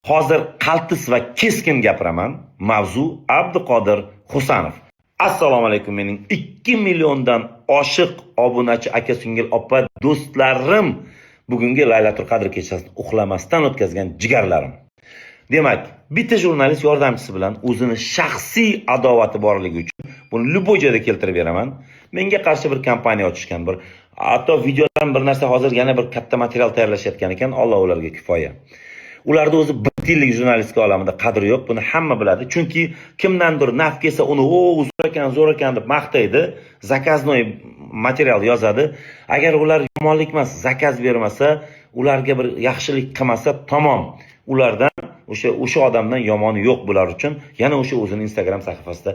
Hozir qaltis va keskin gapiraman. Mavzu Abduqodir Husanov. Assalomu alaykum mening 2 milliondan oshiq obunachi aka-singil opa do'stlarim. Bugungi Laylatul Qadr kechasini uxlamasdan o'tkazgan jigarlarim. Demak, bitta jurnalist yordamchisi bilan o'zini shaxsiy adovati borligi uchun buni любой joyda keltirib beraman. Menga qarshi bir kompaniya ochishgan, hatto videodan bir narsa hozir yana bir katta material tayyorlashayotgan ekan, Alloh ularga kifoya. Ularda o'zi bir yillik jurnalistika olamida qadri yo'q, buni hamma biladi. Chunki kimdandir naf kelsa uni zo'r ekan deb maqtaydi, zakaznoy material yozadi. Agar ular yomonlik emas, zakaz bermasa, ularga bir yaxshilik qilmasa tamom. Ulardan o'sha odamdan yomoni yo'q bular uchun. Yana o'zini Instagram sahifasida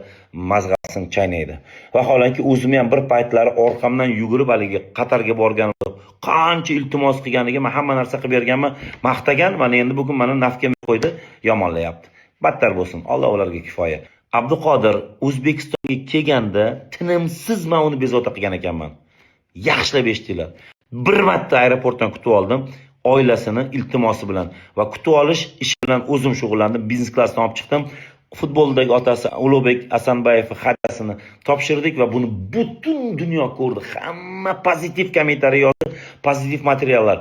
mazg'asini chaynaydi. Vaholanki o'zim ham bir paytlari orqamdan yugurib haligi Qatarga borganimda qancha iltimos qilganiga hamma narsa qilib berganman, maqtagan, mana endi bugun mana nafga qo'ydi, yomonlayapti. Battar bo'lsin, Alloh ularga kifoya. Abduqodir O'zbekistonga kelganda tinimsiz men uni bezovta qilgan ekanman. Yaxshilab eshitinglar. Bir marta aeroportdan kutib oldim. Oilasini iltimosi bilan va kutib olish ishi bilan o'zim shug'ullandim. Biznes klassdan olib chiqdim. Futboldagi otasi Ulug'bek Asanbayev hadiyasini topshirdik va buni butun dunyo ko'rdi. Hamma pozitiv kommentariy yozdi, pozitiv materiallar.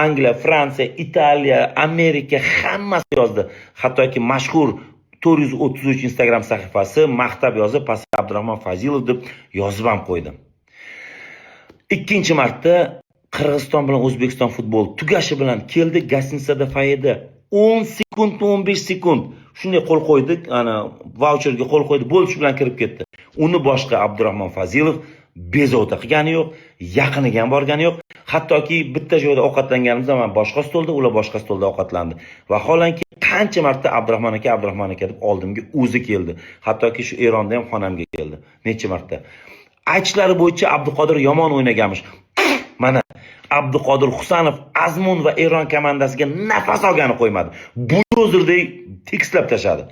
Angliya, Fransiya, Italiya, Amerika hammasi yozdi. Hattoki mashhur 433 Instagram sahifasi maqtab yozib, pastga Abdurahmon Fazilov deb yozib ham qo'ydim. Ikkinchi marta Qirg'iziston bilan O'zbekiston futbol tugashi bilan keldi, gostinitsada foyda 10 sekund, 15 sekund shunday qo'l qo'ydik, ana vaucherga qo'l qo'ydi, bo'lish bilan kirib ketdi. Uni boshqa Abdurahmon Fazilov bezovta qilgani yo'q, yaqiniga ham borgani yo'q. Hattoki bitta joyda ovqatlanganimizda men boshqa stolda, ular boshqa stolda ovqatlandi. Vaholanki qancha marta Abdurahmon aka deb oldimga o'zi keldi. Hattoki shu Eronda ham xonamga keldi. Necha marta. Aytishlari bo'yicha Abduqodir yomon o'ynaganmish. Mana Abduqodir Husanov Azmun va Eron komandasiga nafas olgani qo'ymadi. Buldozdek tekslab tashadi.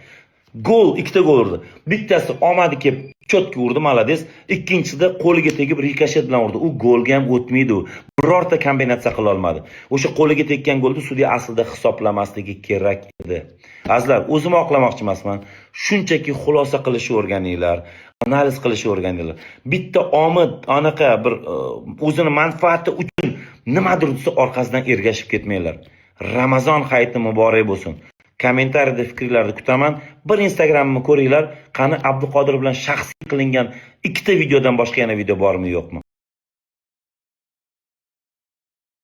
Gol, ikkita gol urdi. Bittasi omadi kelib cho'tga urdi, malades. Ikkinchisida qo'liga tegib rikoshet bilan urdi. U golga ham o'tmaydi. Birorta kombinatsiya qila olmadi. O'sha qo'liga tekkan golni sudya aslida hisoblamasligi kerak edi. Azizlar, o'zim oqlamoqchi emasman. Shunchaki xulosa qilishni o'rganinglar. Analiz qilishni o'rganinglar. Bitta omid anaqa bir o'zini manfaati uchun nimadir desa orqasidan ergashib ketmanglar. Ramazon hayiti muborak bo'lsin. Kommentariyada fikrlarni kutaman. Bir Instagramimni ko'ringlar. Qani Abduqodir bilan shaxsiy qilingan ikkita videodan boshqa yana video bormi yo'qmi?